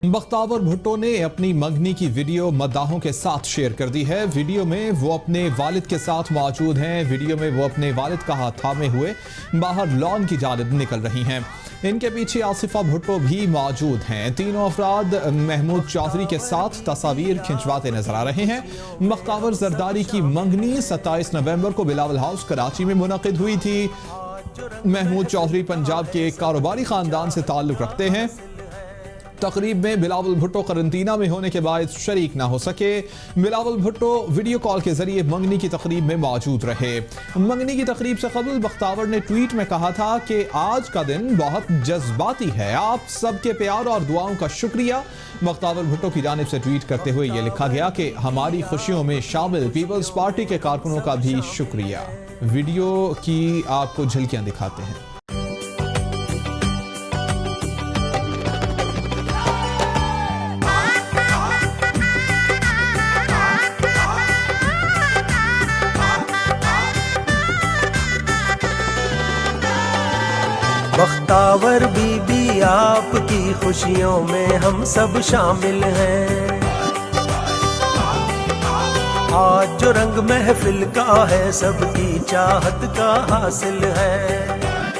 बख्तावर भुट्टो ने अपनी मंगनी की वीडियो मद्दाहों के साथ शेयर कर दी है। वीडियो में वो अपने वालिद के साथ मौजूद हैं। वीडियो में वो अपने वालिद का हाथ थामे हुए बाहर लॉन की जानिब निकल रही हैं। इनके पीछे आसिफा भुट्टो भी मौजूद हैं। तीनों अफराद महमूद चौधरी के साथ तस्वीर खिंचवाते नजर आ रहे हैं। बख्तावर जरदारी की मंगनी 27 नवंबर को बिलावल हाउस कराची में मुनक़िद हुई थी। महमूद चौधरी पंजाब के एक कारोबारी खानदान से ताल्लुक रखते हैं। तकरीब में बिलावल भुट्टो करंतना में होने के बाद शरीक ना हो सके। बिलावल भुट्टो वीडियो कॉल के जरिए मंगनी की तकरीब में मौजूद रहे। मंगनी की तकरीब से कबल बख्तावर ने ट्वीट में कहा था कि आज का दिन बहुत जज्बाती है, आप सबके प्यार और दुआओं का शुक्रिया। बख्तावर भुट्टो की जानिब से ट्वीट करते हुए यह लिखा गया कि हमारी खुशियों में शामिल पीपल्स पार्टी के कारकुनों का भी शुक्रिया। वीडियो की आपको झलकियां दिखाते हैं। बख्तावर बीबी आपकी खुशियों में हम सब शामिल हैं। आज जो रंग महफिल का है सबकी चाहत का हासिल है।